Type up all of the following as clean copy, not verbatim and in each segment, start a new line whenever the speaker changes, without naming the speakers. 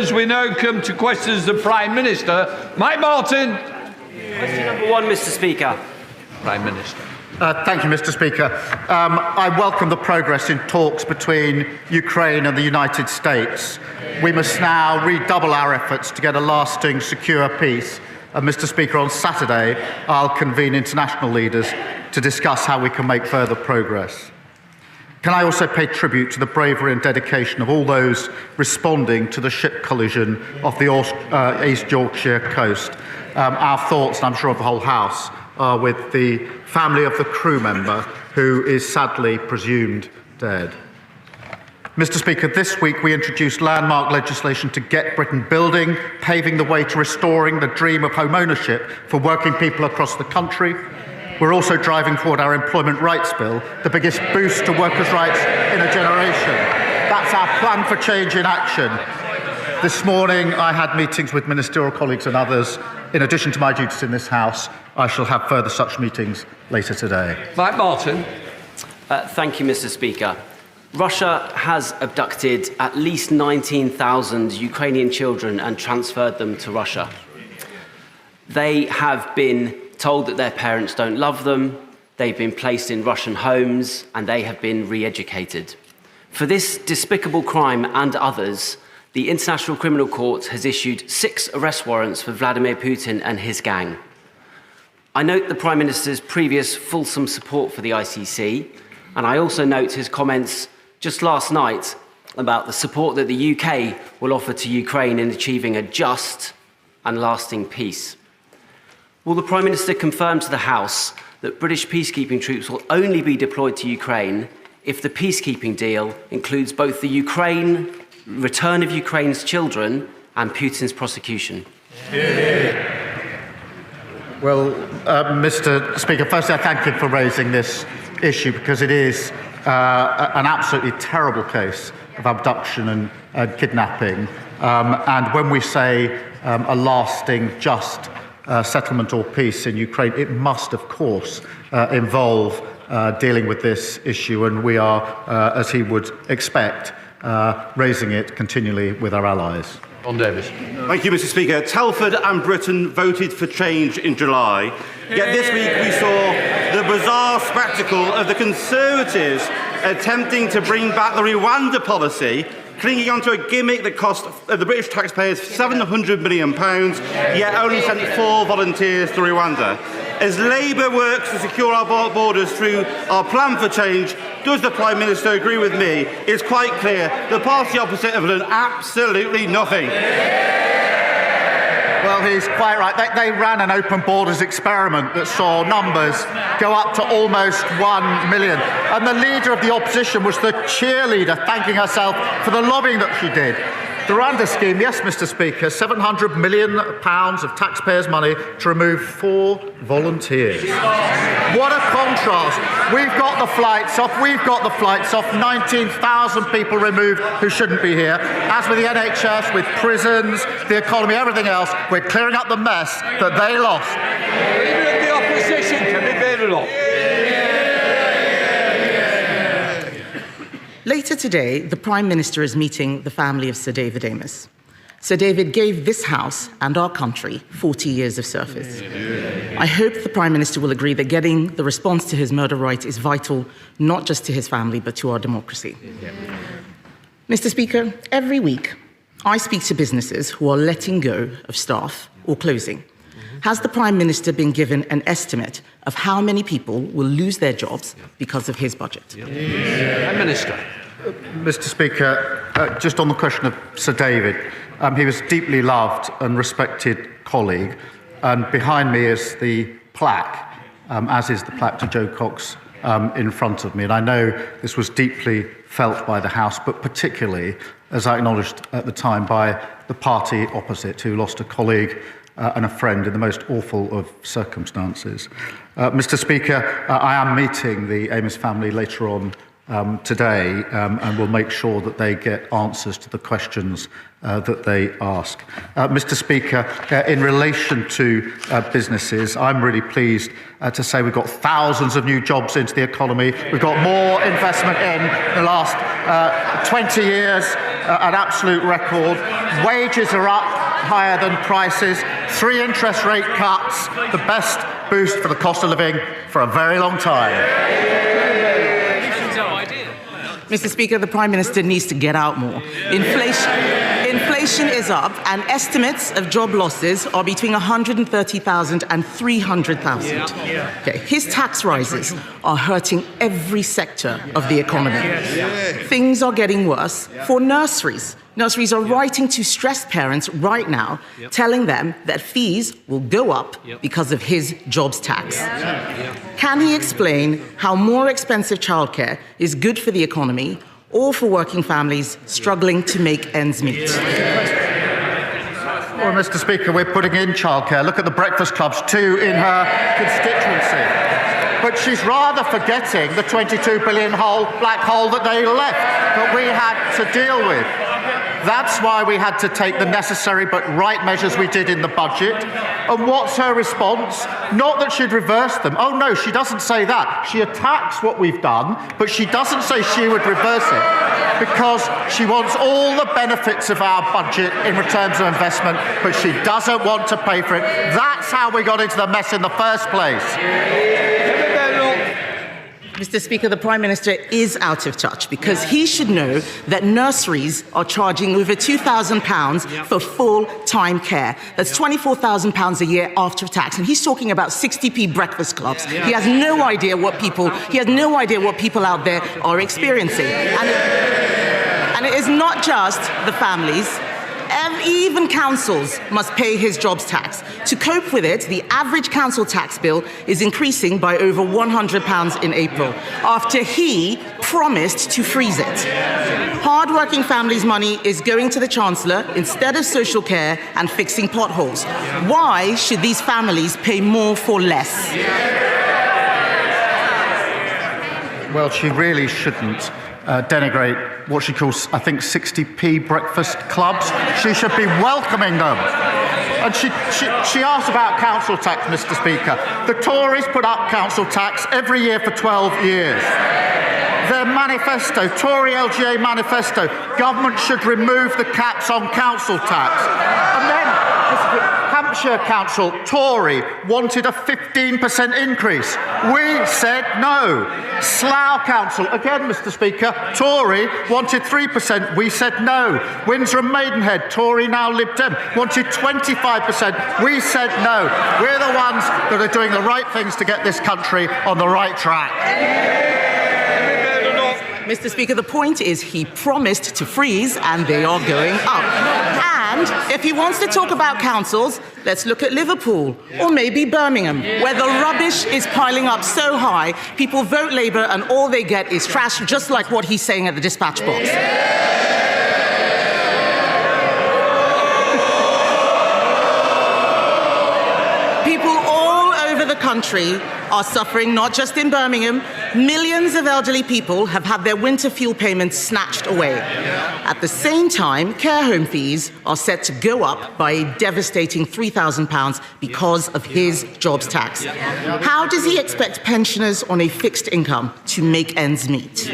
questions. We now come to questions of the Prime Minister. Mike Martin.
Question number one, Mr. Speaker.
Prime Minister.
Thank you, Mr. Speaker. I welcome the progress in talks between Ukraine and the United States. We must now redouble our efforts to get a lasting, secure peace. And Mr. Speaker, on Saturday, I'll convene international leaders to discuss how we can make further progress. Can I also pay tribute to the bravery and dedication of all those responding to the ship collision off the East Yorkshire coast? Our thoughts, and I'm sure of the whole House, are with the family of the crew member who is sadly presumed dead. Mr. Speaker, this week we introduced landmark legislation to get Britain building, paving the way to restoring the dream of home ownership for working people across the country. We're also driving forward our Employment Rights Bill, the biggest boost to workers' rights in a generation. That's our plan for change in action. This morning I had meetings with ministerial colleagues and others. In addition to my duties in this House, I shall have further such meetings later today.
Mike Martin.
Thank you, Mr. Speaker. Russia has abducted at least 19,000 Ukrainian children and transferred them to Russia. They have been told that their parents don't love them, they've been placed in Russian homes, and they have been re-educated. For this despicable crime and others, the International Criminal Court has issued 6 arrest warrants for Vladimir Putin and his gang. I note the Prime Minister's previous fulsome support for the ICC, and I also note his comments just last night about the support that the UK will offer to Ukraine in achieving a just and lasting peace. Will the Prime Minister confirm to the House that British peacekeeping troops will only be deployed to Ukraine if the peacekeeping deal includes both the return of Ukraine's children and Putin's prosecution?
Well, Mr. Speaker, firstly, I thank you for raising this issue because it is an absolutely terrible case of abduction and kidnapping. And when we say a lasting, just settlement or peace in Ukraine, it must, of course, involve dealing with this issue. And we are, as he would expect, raising it continually with our allies.
John Davis.
Thank you, Mr. Speaker. Telford and Britain voted for change in July. Yet this week we saw the bizarre spectacle of the Conservatives attempting to bring back the Rwanda policy, clinging onto a gimmick that cost the British taxpayers £700 million, yet only sent 4 volunteers to Rwanda. As Labour works to secure our borders through our plan for change, does the Prime Minister agree with me? It's quite clear the party opposite have done absolutely nothing.
Well, he's quite right. They ran an open borders experiment that saw numbers go up to almost 1 million. And the leader of the opposition was the cheerleader, thanking herself for the lobbying that she did. The Rwanda scheme, yes, Mr. Speaker, £700 million of taxpayers' money to remove 4 volunteers. What a contrast. We've got the flights off, 19,000 people removed who shouldn't be here. As with the NHS, with prisons, the economy, everything else, we're clearing up the mess that they lost.
Even the opposition can be very long.
Later today, the Prime Minister is meeting the family of Sir David Amess. Sir David gave this House and our country 40 years of service. I hope the Prime Minister will agree that getting the response to his murder right is vital, not just to his family, but to our democracy. Mr. Speaker, every week, I speak to businesses who are letting go of staff or closing. Has the Prime Minister been given an estimate of how many people will lose their jobs because of his budget?
Prime Minister.
Mr. Speaker, just on the question of Sir David, he was a deeply loved and respected colleague, and behind me is the plaque, as is the plaque to Joe Cox in front of me. And I know this was deeply felt by the House, but particularly, as I acknowledged at the time, by the party opposite, who lost a colleague and a friend in the most awful of circumstances. Mr. Speaker, I am meeting the Amess family later on today, and will make sure that they get answers to the questions that they ask. Mr. Speaker, in relation to businesses, I'm really pleased to say we've got thousands of new jobs into the economy. We've got more investment in the last 20 years an absolute record. Wages are up higher than prices. 3 interest rate cuts, the best boost for the cost of living for a very long time.
Mr. Speaker, the Prime Minister needs to get out more. Inflation is up, and estimates of job losses are between 130,000 and 300,000. Okay. His tax rises are hurting every sector of the economy. Things are getting worse for nurseries. Nurseries are writing to stressed parents right now, telling them that fees will go up because of his jobs tax. Can he explain how more expensive childcare is good for the economy or for working families struggling to make ends meet?
Well, Mr. Speaker, we're putting in childcare. Look at the breakfast clubs, 2 in her constituency. But she's rather forgetting the $22 billion black hole that they left, that we had to deal with. That's why we had to take the necessary but right measures we did in the budget. And what's her response? Not that she'd reverse them. Oh no, she doesn't say that. She attacks what we've done, but she doesn't say she would reverse it because she wants all the benefits of our budget in returns of investment, but she doesn't want to pay for it. That's how we got into the mess in the first place.
Mr. Speaker, the Prime Minister is out of touch because he should know that nurseries are charging over £2,000 for full-time care. That's £24,000 a year after tax, and he's talking about 60p breakfast clubs. He has no idea what people out there are experiencing, and it is not just the families. Even councils must pay his jobs tax. To cope with it, the average council tax bill is increasing by over £100 in April, after he promised to freeze it. Hard-working families' money is going to the Chancellor instead of social care and fixing potholes. Why should these families pay more for less?
Well, she really shouldn't denigrate what she calls, I think, 60p breakfast clubs. She should be welcoming them. And she asked about council tax, Mr. Speaker. The Tories put up council tax every year for 12 years. Their manifesto, Tory LGA manifesto, government should remove the caps on council tax. And then Hampshire Council, Tory, wanted a 15% increase. We said no. Slough Council, again, Mr. Speaker, Tory, wanted 3%. We said no. Windsor and Maidenhead, Tory, now Lib Dem, wanted 25%. We said no. We're the ones that are doing the right things to get this country on the right track.
Mr. Speaker, the point is he promised to freeze, and they are going up. And if he wants to talk about councils, let's look at Liverpool or maybe Birmingham, where the rubbish is piling up so high, people vote Labour and all they get is trash, just like what he's saying at the dispatch box. People all over the country are suffering, not just in Birmingham. Millions of elderly people have had their winter fuel payments snatched away. At the same time, care home fees are set to go up by a devastating £3,000 because of his jobs tax. How does he expect pensioners on a fixed income to make ends meet?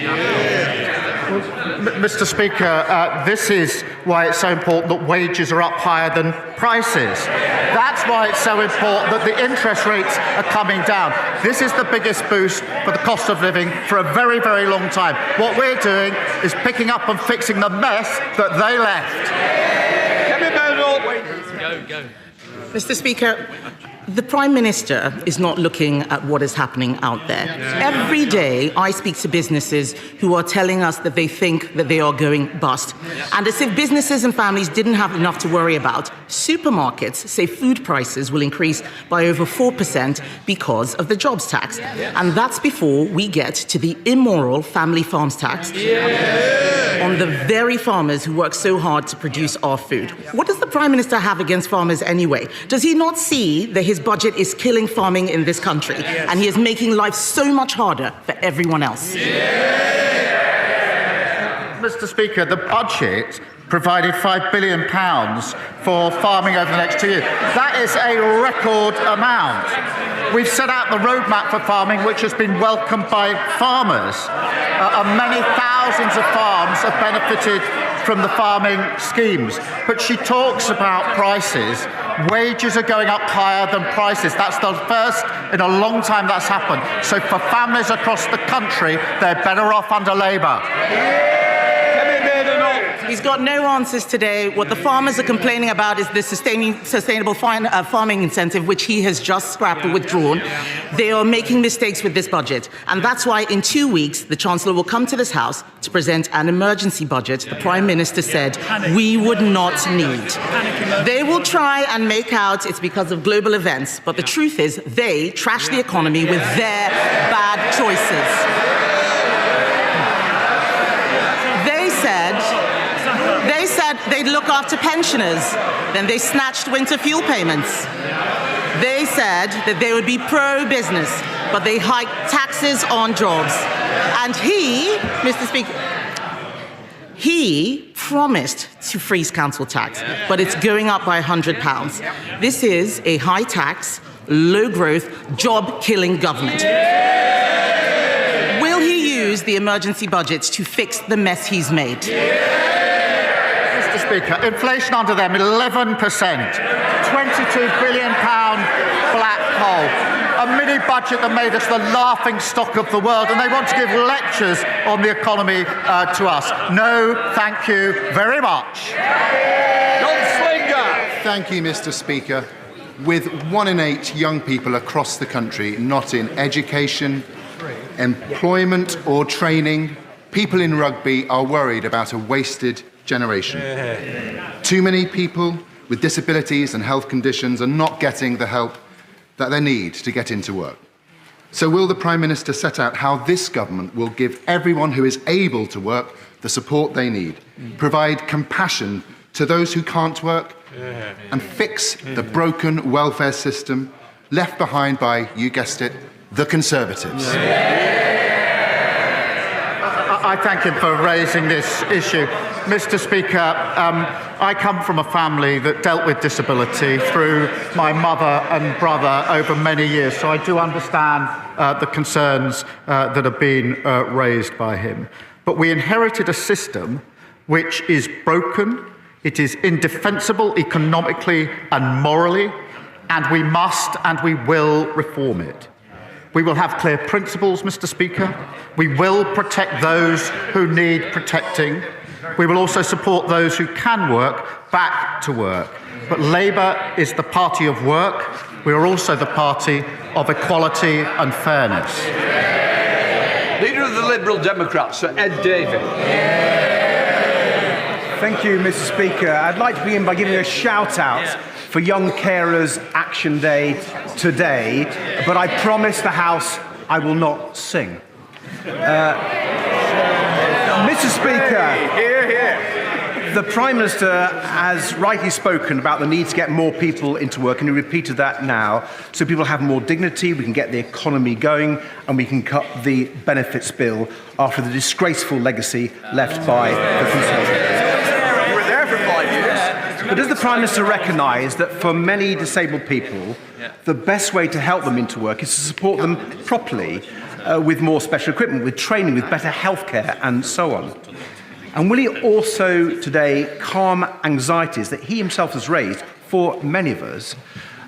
Mr. Speaker, this is why it's so important that wages are up higher than prices. That's why it's so important that the interest rates are coming down. This is the biggest boost for the cost of living for a very, very long time. What we're doing is picking up and fixing the mess that they left.
Mr. Speaker, the Prime Minister is not looking at what is happening out there. Every day I speak to businesses who are telling us that they think that they are going bust. And as if businesses and families didn't have enough to worry about, supermarkets say food prices will increase by over 4% because of the jobs tax. And that's before we get to the immoral family farms tax on the very farmers who work so hard to produce our food. What does the Prime Minister have against farmers anyway? Does he not see that his budget is killing farming in this country and he is making life so much harder for everyone else?
Mr. Speaker, the budget provided £5 billion for farming over the next 2 years. That is a record amount. We've set out the roadmap for farming, which has been welcomed by farmers. And many thousands of farms have benefited from the farming schemes. But she talks about prices. Wages are going up higher than prices. That's the first in a long time that's happened. So for families across the country, they're better off under Labour.
He's got no answers today. What the farmers are complaining about is the sustainable farming incentive, which he has just scrapped or withdrawn. They are making mistakes with this budget. And that's why in 2 weeks, the Chancellor will come to this House to present an emergency budget the Prime Minister said we would not need. They will try and make out it's because of global events, but the truth is they trash the economy with their bad choices. They said they'd look after pensioners. Then they snatched winter fuel payments. They said that they would be pro-business, but they hiked taxes on jobs. And he, Mr. Speaker, he promised to freeze council tax, but it's going up by £100. This is a high-tax, low-growth, job-killing government. Will he use the emergency budget to fix the mess he's made?
Mr. Speaker, inflation under them, 11%, £22 billion black hole, a mini-budget that made us the laughing stock of the world, and they want to give lectures on the economy to us. No, thank you very much.
Thank you, Mr. Speaker. With 1 in 8 young people across the country not in education, employment or training, people in rugby are worried about a wasted generation. Too many people with disabilities and health conditions are not getting the help that they need to get into work. So will the Prime Minister set out how this government will give everyone who is able to work the support they need, provide compassion to those who can't work, and fix the broken welfare system left behind by, you guessed it, the Conservatives?
I thank him for raising this issue. Mr. Speaker, I come from a family that dealt with disability through my mother and brother over many years, so I do understand the concerns that have been raised by him. But we inherited a system which is broken, it is indefensible economically and morally, and we must and we will reform it. We will have clear principles, Mr. Speaker. We will protect those who need protecting. We will also support those who can work back to work. But Labour is the party of work. We are also the party of equality and fairness.
Leader of the Liberal Democrats, Sir Ed Davey.
Thank you, Mr. Speaker. I'd like to begin by giving a shout out for Young Carers Action Day today, but I promise the House I will not sing. Mr. Speaker, the Prime Minister has rightly spoken about the need to get more people into work, and he repeated that now, so people have more dignity, we can get the economy going, and we can cut the benefits bill after the disgraceful legacy left by the Conservatives. But does the Prime Minister recognise that for many disabled people, the best way to help them into work is to support them properly with more special equipment, with training, with better healthcare and so on? And will he also today calm anxieties that he himself has raised for many of us,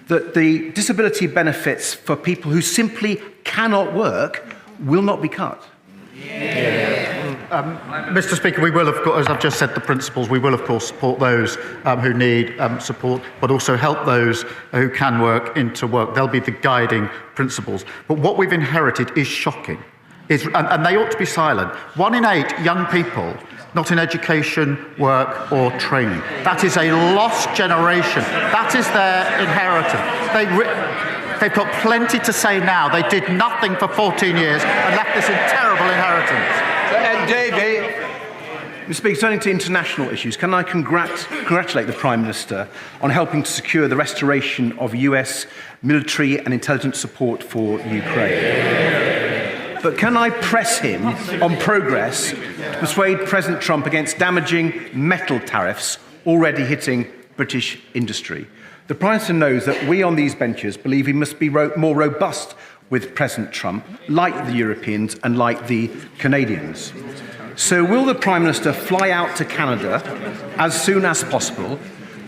that the disability benefits for people who simply cannot work will not be cut?
Mr. Speaker, we will, of course, as I've just said, the principles, we will, of course, support those who need support, but also help those who can work into work. They'll be the guiding principles. But what we've inherited is shocking, and they ought to be silent. 1 in 8 young people not in education, work, or training. That is a lost generation. That is their inheritance. They've got plenty to say now. They did nothing for 14 years and left this in terrible inheritance.
And Davey.
Mr. Speaker, turning to international issues, can I congratulate the Prime Minister on helping to secure the restoration of US military and intelligence support for Ukraine? but can I press him on progress to persuade President Trump against damaging metal tariffs already hitting British industry? The Prime Minister knows that we on these benches believe he must be more robust with President Trump, like the Europeans and like the Canadians. So will the Prime Minister fly out to Canada as soon as possible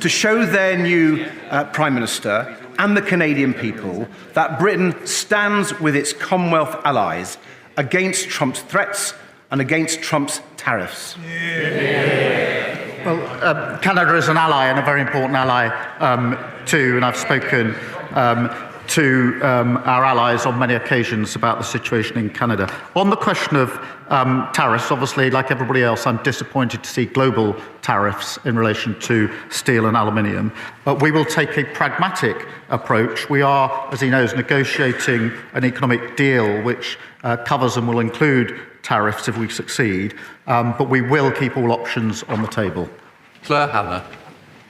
to show their new Prime Minister and the Canadian people that Britain stands with its Commonwealth allies against Trump's threats and against Trump's tariffs?
Well, Canada is an ally and a very important ally too, and I've spoken to our allies on many occasions about the situation in Canada. On the question of tariffs, obviously, like everybody else, I'm disappointed to see global tariffs in relation to steel and aluminium. But we will take a pragmatic approach. We are, as he knows, negotiating an economic deal which covers and will include tariffs if we succeed, but we will keep all options on the table.
Claire Hannah.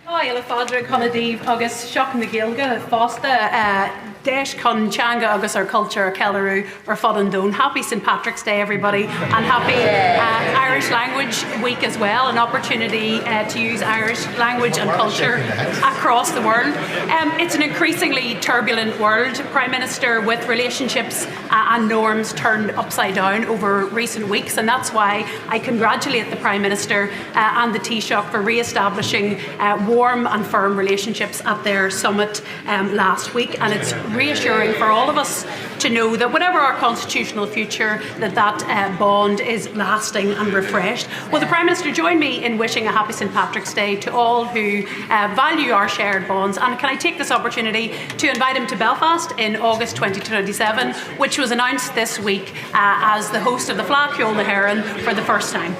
Hi, Ila Fadra, Conadív, August, Shock na Gilga, Fosta, Desh Con Changa, August, our culture, Kellaroo, or Fodandone. Happy St. Patrick's Day, everybody, and happy Irish Language Week as well, an opportunity to use Irish language and culture across the world. It's an increasingly turbulent world, Prime Minister, with relationships and norms turned upside down over recent weeks, and that's why I congratulate the Prime Minister and the Taoiseach for re-establishing warm and firm relationships at their summit last week, and it's reassuring for all of us to know that whatever our constitutional future, that bond is lasting and refreshed. Will the Prime Minister join me in wishing a happy St. Patrick's Day to all who value our shared bonds, and can I take this opportunity to invite him to Belfast in August 2027, which was announced this week as the host of the Fleadh na HÉireann for the first time.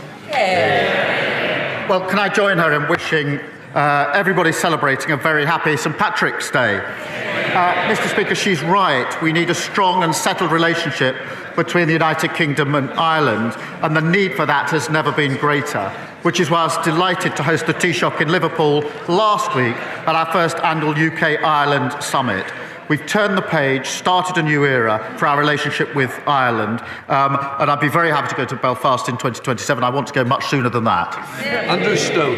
Well, can I join her in wishing everybody celebrating a very happy St. Patrick's Day? Mr. Speaker, she's right. We need a strong and settled relationship between the United Kingdom and Ireland, and the need for that has never been greater, which is why I was delighted to host the Taoiseach in Liverpool last week at our first annual UK-Ireland Summit. We've turned the page, started a new era for our relationship with Ireland, and I'd be very happy to go to Belfast in 2027. I want to go much sooner than that.
Andrew Stowe.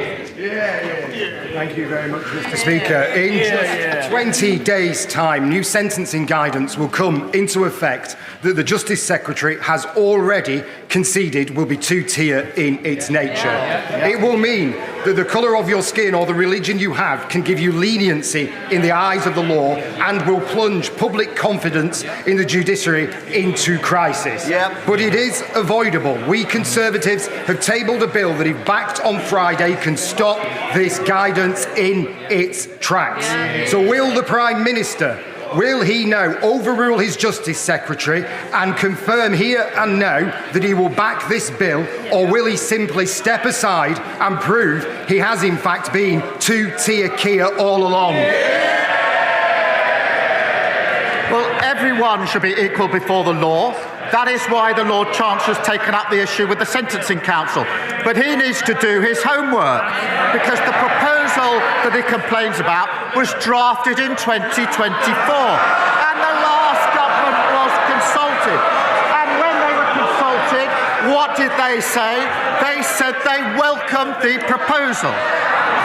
Thank you very much, Mr. Speaker. In just 20 days' time, new sentencing guidance will come into effect that the Justice Secretary has already conceded will be two-tier in its nature. It will mean that the colour of your skin or the religion you have can give you leniency in the eyes of the law and will plunge public confidence in the judiciary into crisis. But it is avoidable. We Conservatives have tabled a bill that, if backed on Friday, can stop this guidance in its tracks. So will the Prime Minister, will he now overrule his Justice Secretary and confirm here and now that he will back this bill, or will he simply step aside and prove he has in fact been two-tier Keir all along?
Well, everyone should be equal before the law. That is why the Lord Chancellor has taken up the issue with the Sentencing Council. But he needs to do his homework, because the proposal that he complains about was drafted in 2024. And the last government was consulted. And when they were consulted, what did they say? They said they welcomed the proposal.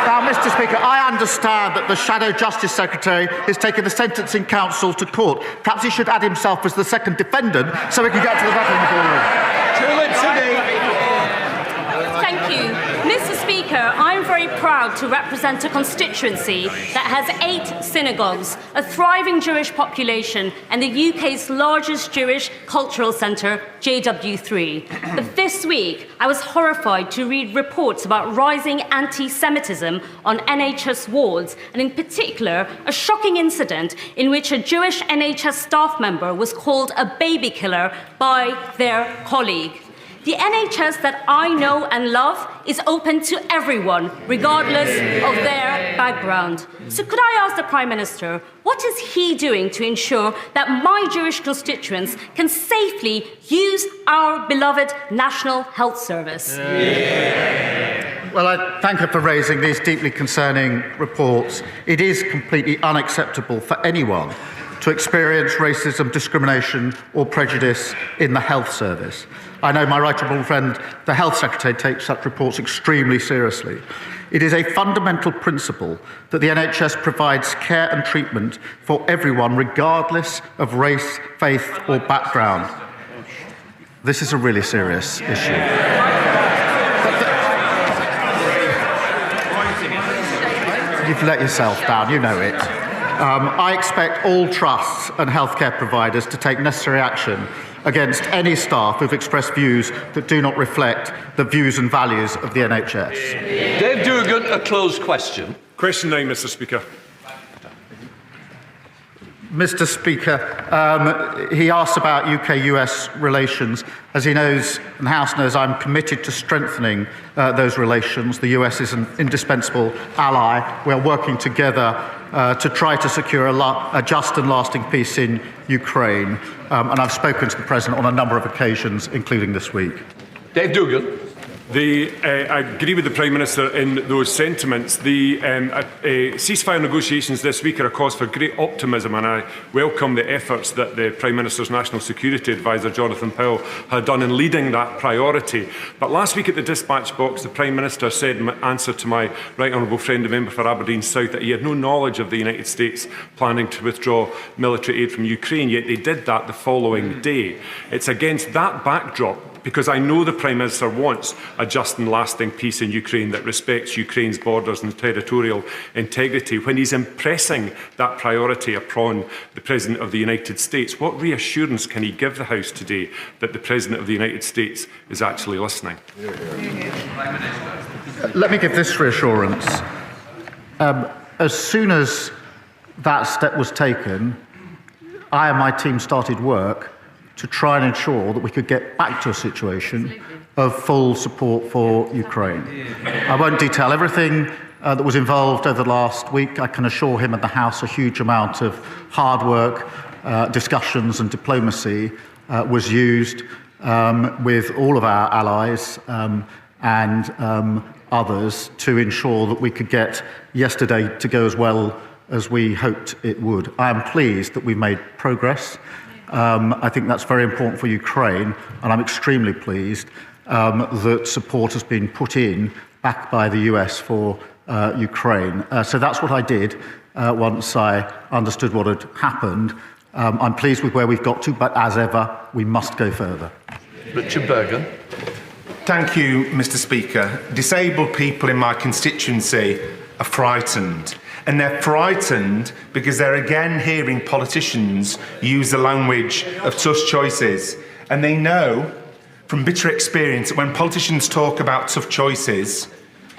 Now, Mr. Speaker, I understand that the Shadow Justice Secretary is taking the Sentencing Council to court. Perhaps he should add himself as the second defendant so we can get to the bottom of the
Thank you. Mr. Speaker, I'm very proud to represent a constituency that has 8 synagogues, a thriving Jewish population, and the UK's largest Jewish cultural centre, JW3. But this week, I was horrified to read reports about rising anti-Semitism on NHS wards, and in particular, a shocking incident in which a Jewish NHS staff member was called a baby killer by their colleague. The NHS that I know and love is open to everyone, regardless of their background. So could I ask the Prime Minister, what is he doing to ensure that my Jewish constituents can safely use our beloved National Health Service?
Well, I thank her for raising these deeply concerning reports. It is completely unacceptable for anyone to experience racism, discrimination or prejudice in the health service. I know my right honourable friend, the Health Secretary, takes such reports extremely seriously. It is a fundamental principle that the NHS provides care and treatment for everyone, regardless of race, faith or background. This is a really serious issue. You've let yourself down, you know it. I expect all trusts and healthcare providers to take necessary action against any staff who've expressed views that do not reflect the views and values of the NHS.
Dave Dugan, a closed question.
Question 9, Mr Speaker.
Mr Speaker, he asked about UK-US relations. As he knows, and the House knows, I'm committed to strengthening those relations. The US is an indispensable ally. We are working together to try to secure a just and lasting peace in Ukraine. And I've spoken to the President on a number of occasions, including this week.
Dave Dugan.
I agree with the Prime Minister in those sentiments. The ceasefire negotiations this week are a cause for great optimism, and I welcome the efforts that the Prime Minister's National Security Advisor, Jonathan Powell, had done in leading that priority. But last week at the dispatch box, the Prime Minister said in answer to my right honourable friend, the member for Aberdeen South, that he had no knowledge of the United States planning to withdraw military aid from Ukraine, yet they did that the following day. It's against that backdrop, because I know the Prime Minister wants a just and lasting peace in Ukraine that respects Ukraine's borders and territorial integrity. When he's impressing that priority upon the President of the United States, what reassurance can he give the House today that the President of the United States is actually listening?
Let me give this reassurance. As soon as that step was taken, I and my team started work to try and ensure that we could get back to a situation of full support for Ukraine. I won't detail everything that was involved over the last week. I can assure him and the House a huge amount of hard work, discussions and diplomacy was used with all of our allies and others to ensure that we could get yesterday to go as well as we hoped it would. I am pleased that we made progress. I think that's very important for Ukraine, and I'm extremely pleased that support has been put in, backed by the US, for Ukraine. So that's what I did once I understood what had happened. I'm pleased with where we've got to, but as ever, we must go further.
Richard Bergen.
Thank you, Mr Speaker. Disabled people in my constituency are frightened. And they're frightened because they're again hearing politicians use the language of tough choices. And they know from bitter experience that when politicians talk about tough choices,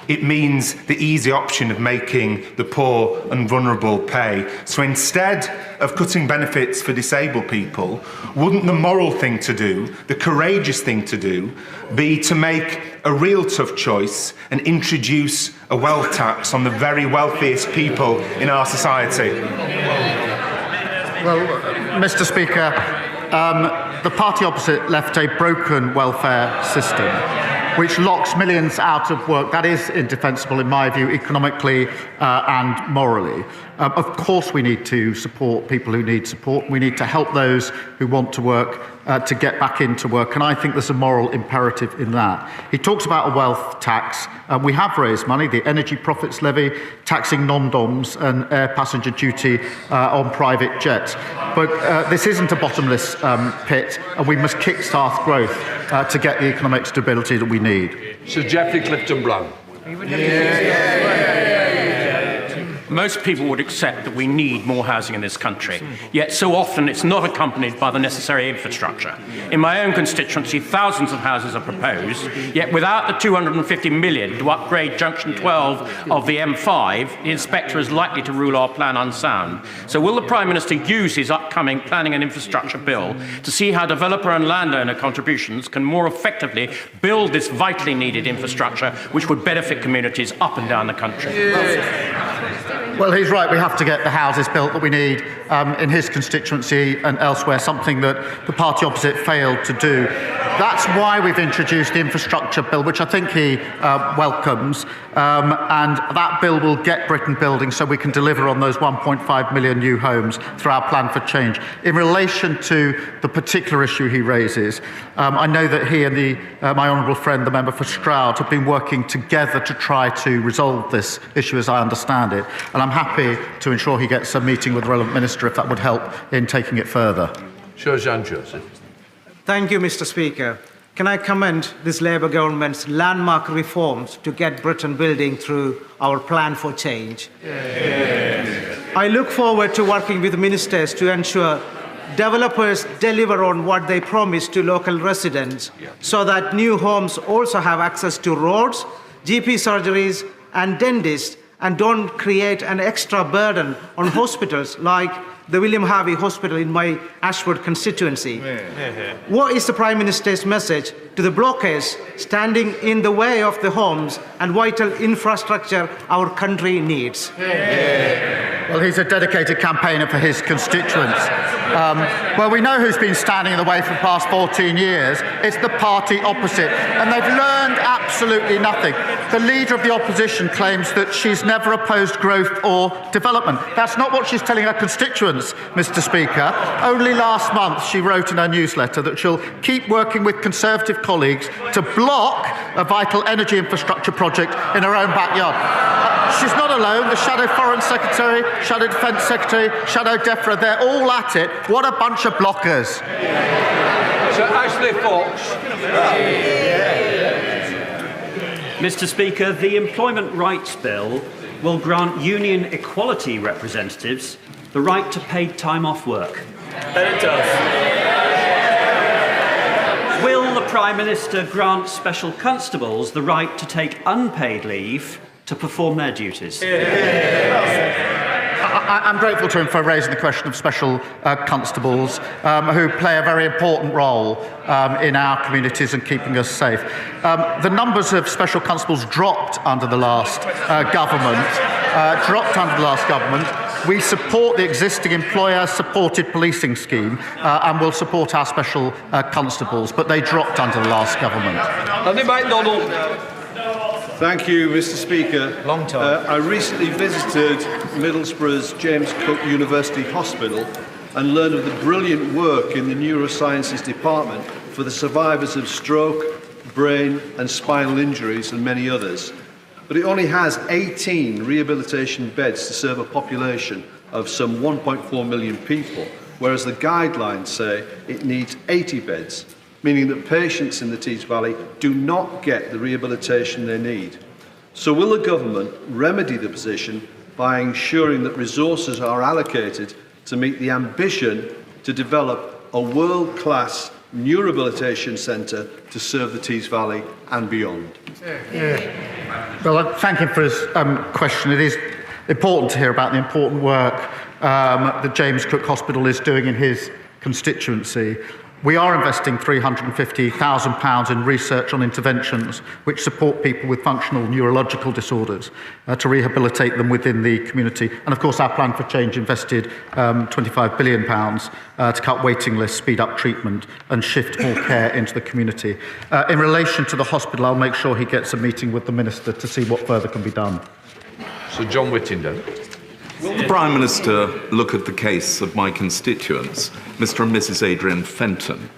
it means the easy option of making the poor and vulnerable pay. So instead of cutting benefits for disabled people, wouldn't the moral thing to do, the courageous thing to do, be to make a real tough choice and introduce a wealth tax on the very wealthiest people in our society?
Well, Mr Speaker, the party opposite left a broken welfare system which locks millions out of work. That is indefensible, in my view, economically and morally. Of course, we need to support people who need support. We need to help those who want to work to get back into work, and I think there's a moral imperative in that. He talks about a wealth tax. We have raised money, the energy profits levy, taxing non-doms and air passenger duty on private jets. But this isn't a bottomless pit, and we must kick-start growth to get the economic stability that we need.
Sir Geoffrey Clifton-Brown.
Most people would accept that we need more housing in this country, yet so often it's not accompanied by the necessary infrastructure. In my own constituency, thousands of houses are proposed, yet without the 250 million to upgrade junction 12 of the M5, the inspector is likely to rule our plan unsound. So will the Prime Minister use his upcoming planning and infrastructure bill to see how developer and landowner contributions can more effectively build this vitally needed infrastructure which would benefit communities up and down the country?
Well, he's right. We have to get the houses built that we need in his constituency and elsewhere, something that the party opposite failed to do. That's why we've introduced the infrastructure bill, which I think he welcomes. And that bill will get Britain building so we can deliver on those 1.5 million new homes through our plan for change. In relation to the particular issue he raises, I know that he and my honourable friend, the member for Stroud, have been working together to try to resolve this issue as I understand it. And I'm happy to ensure he gets a meeting with the relevant minister if that would help in taking it further.
Sure, Jean Joseph.
Thank you, Mr. Speaker. Can I commend this Labour government's landmark reforms to get Britain building through our plan for change? Yes. I look forward to working with ministers to ensure developers deliver on what they promise to local residents so that new homes also have access to roads, GP surgeries and dentists and don't create an extra burden on hospitals like the William Harvey Hospital in my Ashford constituency. What is the Prime Minister's message to the blockers standing in the way of the homes and vital infrastructure our country needs?
Well, he's a dedicated campaigner for his constituents. Well, we know who's been standing in the way for the past 14 years. It's the party opposite. And they've learned absolutely nothing. The leader of the opposition claims that she's never opposed growth or development. That's not what she's telling her constituents, Mr. Speaker. Only last month she wrote in her newsletter that she'll keep working with Conservative colleagues to block a vital energy infrastructure project in her own backyard. She's not alone. The Shadow Foreign Secretary, Shadow Defence Secretary, Shadow DEFRA, they're all at it. What a bunch of blockers.
Sir Ashley Fox.
Mr. Speaker, the Employment Rights Bill will grant union equality representatives the right to paid time off work.
It does.
Will the Prime Minister grant special constables the right to take unpaid leave to perform their duties?
I'm grateful to him for raising the question of special constables who play a very important role in our communities and keeping us safe. The numbers of special constables dropped under the last government. We support the existing employer-supported policing scheme and will support our special constables, but they dropped under the last government.
Andy MacDonald.
Thank you, Mr. Speaker.
Long time.
I recently visited Middlesbrough's James Cook University Hospital and learned of the brilliant work in the neurosciences department for the survivors of stroke, brain and spinal injuries and many others. But it only has 18 rehabilitation beds to serve a population of some 1.4 million people, whereas the guidelines say it needs 80 beds. Meaning that patients in the Tees Valley do not get the rehabilitation they need. So will the government remedy the position by ensuring that resources are allocated to meet the ambition to develop a world-class new rehabilitation centre to serve the Tees Valley and beyond?
Well, I thank him for his question. It is important to hear about the important work that James Cook Hospital is doing in his constituency. We are investing £350,000 in research on interventions which support people with functional neurological disorders to rehabilitate them within the community. And of course, our plan for change invested £25 billion to cut waiting lists, speed up treatment and shift more care into the community. In relation to the hospital, I'll make sure he gets a meeting with the Minister to see what further can be done.
Sir John Whittingdale.
Will the Prime Minister look at the case of my constituents, Mr. and Mrs. Adrian Fenton,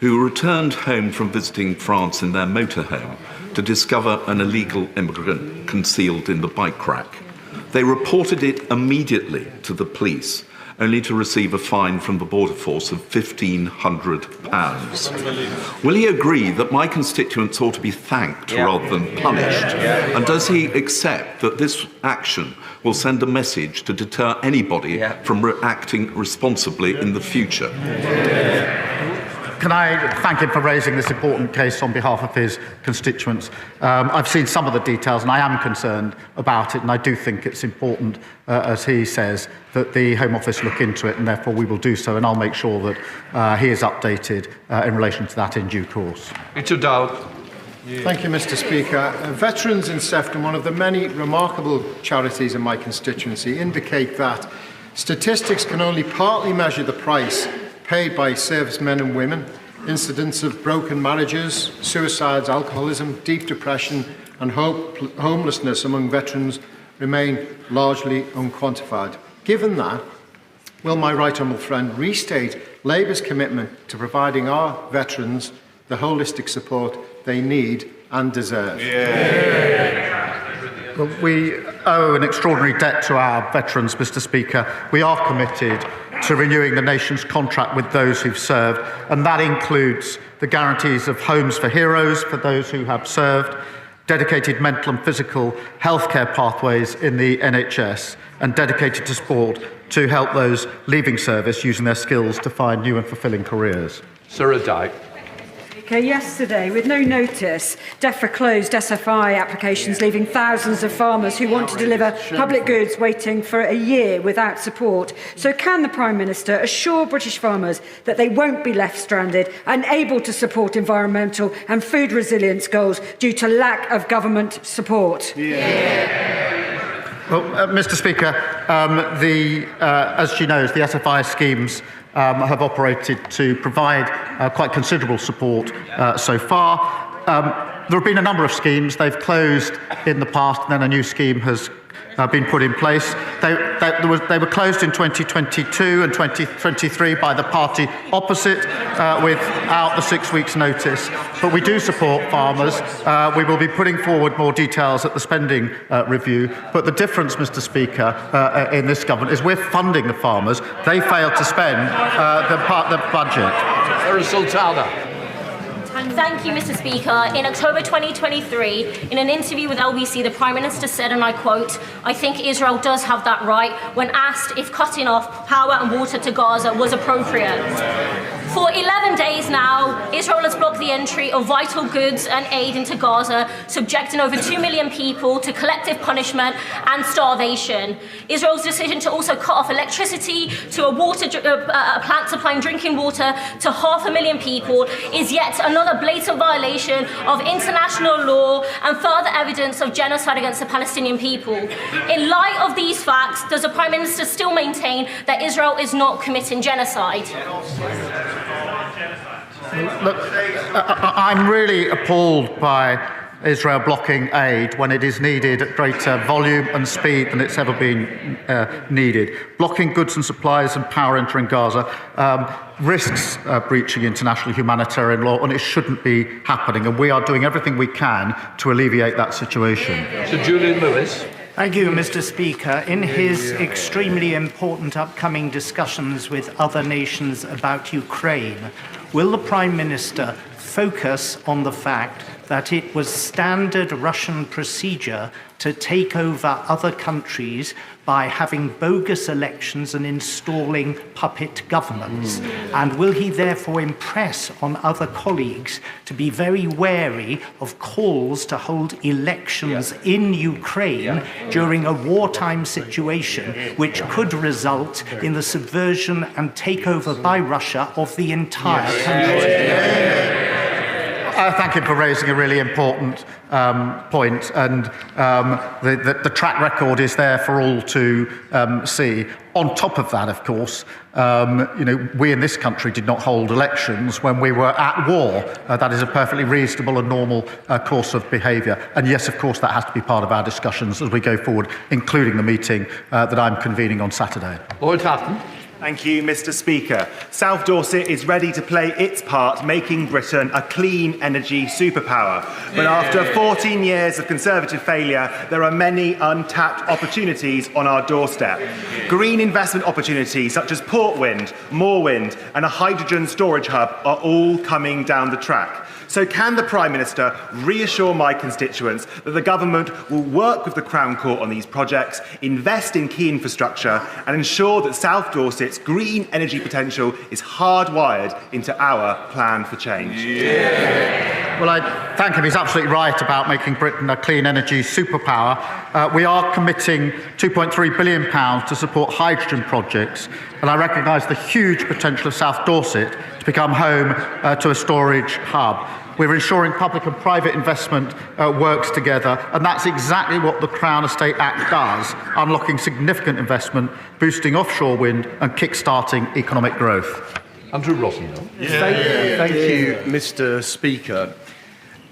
who returned home from visiting France in their motorhome to discover an illegal immigrant concealed in the bike rack? They reported it immediately to the police, only to receive a fine from the Border Force of £1,500. Will he agree that my constituents ought to be thanked rather than punished? And does he accept that this action will send a message to deter anybody from acting responsibly in the future?
Can I thank him for raising this important case on behalf of his constituents? I've seen some of the details and I am concerned about it, and I do think it's important, as he says, that the Home Office look into it, and therefore we will do so, and I'll make sure that he is updated in relation to that in due course.
Richard Dowd.
Thank you, Mr. Speaker. Veterans in Sefton, one of the many remarkable charities in my constituency, indicate that statistics can only partly measure the price paid by servicemen and women Incidents of broken marriages, suicides, alcoholism, deep depression and homelessness among veterans remain largely unquantified. Given that, will my right honourable friend restate Labour's commitment to providing our veterans the holistic support they need and deserve?
Well, we owe an extraordinary debt to our veterans, Mr. Speaker. We are committed to renewing the nation's contract with those who've served, and that includes the guarantees of homes for heroes for those who have served, dedicated mental and physical healthcare pathways in the NHS, and dedicated to sport to help those leaving service using their skills to find new and fulfilling careers.
Sir Dyke.
Yesterday, with no notice, DEFRA closed SFI applications, leaving thousands of farmers who want to deliver public goods waiting for a year without support. So can the Prime Minister assure British farmers that they won't be left stranded and able to support environmental and food resilience goals due to lack of government support?
Well, Mr. Speaker, as she knows, the SFI schemes have operated to provide quite considerable support so far. There have been a number of schemes. They've closed in the past, and then a new scheme has been put in place. They were closed in 2022 and 2023 by the party opposite without the 6 weeks' notice. But we do support farmers. We will be putting forward more details at the spending review. But the difference, Mr. Speaker, in this government is we're funding the farmers. They failed to spend the budget.
Sultana.
Thank you, Mr. Speaker. In October 2023, in an interview with LBC, the Prime Minister said, and I quote, "I think Israel does have that right," when asked if cutting off power and water to Gaza was appropriate. For 11 days now, Israel has blocked the entry of vital goods and aid into Gaza, subjecting over 2 million people to collective punishment and starvation. Israel's decision to also cut off electricity to a plant supplying drinking water to 500,000 people is yet another blatant violation of international law and further evidence of genocide against the Palestinian people. In light of these facts, does the Prime Minister still maintain that Israel is not committing genocide?
Look, I'm really appalled by Israel blocking aid when it is needed at greater volume and speed than it's ever been needed. Blocking goods and supplies and power entering Gaza risks breaching international humanitarian law, and it shouldn't be happening. And we are doing everything we can to alleviate that situation.
Sir Julian Lewis.
Thank you, Mr. Speaker. In his extremely important upcoming discussions with other nations about Ukraine, will the Prime Minister focus on the fact that it was standard Russian procedure to take over other countries by having bogus elections and installing puppet governments? And will he therefore impress on other colleagues to be very wary of calls to hold elections in Ukraine during a wartime situation, which could result in the subversion and takeover by Russia of the entire country?
Thank you for raising a really important point, and the track record is there for all to see. On top of that, of course, we in this country did not hold elections when we were at war. That is a perfectly reasonable and normal course of behaviour. And yes, of course, that has to be part of our discussions as we go forward, including the meeting that I'm convening on Saturday.
Lord Hatton.
Thank you, Mr. Speaker. South Dorset is ready to play its part, making Britain a clean energy superpower. But after 14 years of Conservative failure, there are many untapped opportunities on our doorstep. Green investment opportunities such as Port Wind, Moor Wind, and a hydrogen storage hub are all coming down the track. So can the Prime Minister reassure my constituents that the government will work with the Crown Court on these projects, invest in key infrastructure, and ensure that South Dorset's green energy potential is hardwired into our plan for change?
Well, I thank him. He's absolutely right about making Britain a clean energy superpower. We are committing £2.3 billion to support hydrogen projects, and I recognise the huge potential of South Dorset to become home to a storage hub. We're ensuring public and private investment works together, and that's exactly what the Crown Estate Act does, unlocking significant investment, boosting offshore wind and kick-starting economic growth.
Andrew Rossendale.
Thank you, Mr. Speaker.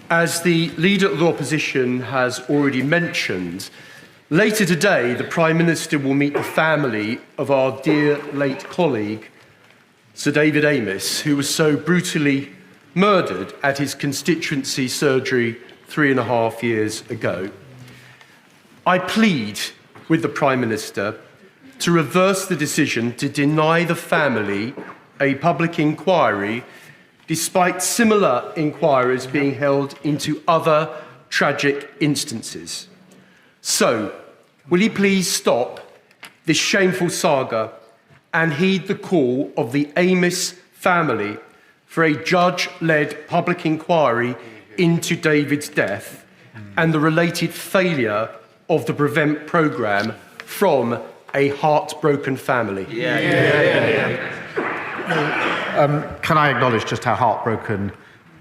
As the Leader of the Opposition has already mentioned, later today the Prime Minister will meet the family of our dear late colleague, Sir David Amess, who was so brutally murdered at his constituency surgery 3.5 years ago. I plead with the Prime Minister to reverse the decision to deny the family a public inquiry, despite similar inquiries being held into other tragic instances. So, will he please stop this shameful saga and heed the call of the Amess family for a judge-led public inquiry into David's death and the related failure of the Prevent programme from a heartbroken family?
Can I acknowledge just how heartbroken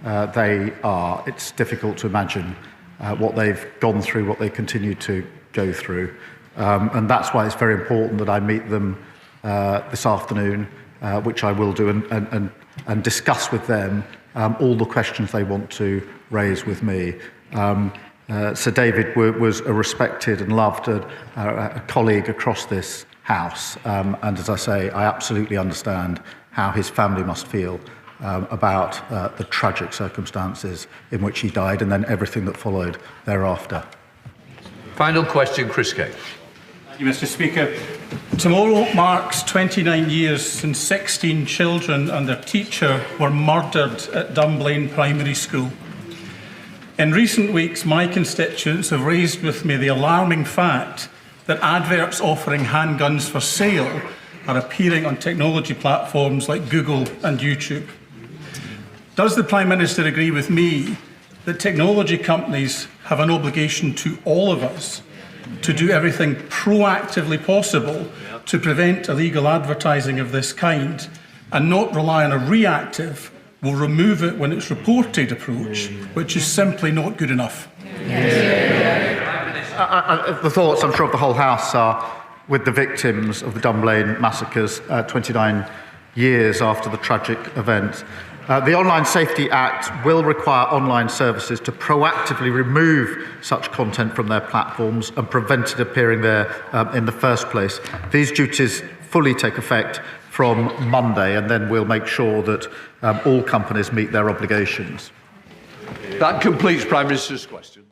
they are? It's difficult to imagine what they've gone through, what they continue to go through. And that's why it's very important that I meet them this afternoon, which I will do, and discuss with them all the questions they want to raise with me. Sir David was a respected and loved a colleague across this House. And as I say, I absolutely understand how his family must feel about the tragic circumstances in which he died and then everything that followed thereafter.
Final question, Chris Kane.
Thank you, Mr. Speaker. Tomorrow marks 29 years since 16 children and their teacher were murdered at Dunblane Primary School. In recent weeks, my constituents have raised with me the alarming fact that adverts offering handguns for sale are appearing on technology platforms like Google and YouTube. Does the Prime Minister agree with me that technology companies have an obligation to all of us to do everything proactively possible to prevent illegal advertising of this kind and not rely on a reactive, will remove it when it's reported approach, which is simply not good enough?
The thoughts, I'm sure, of the whole House are with the victims of the Dunblane massacres 29 years after the tragic event. The Online Safety Act will require online services to proactively remove such content from their platforms and prevent it appearing there in the first place. These duties fully take effect from Monday, and then we'll make sure that all companies meet their obligations.
That completes Prime Minister's questions.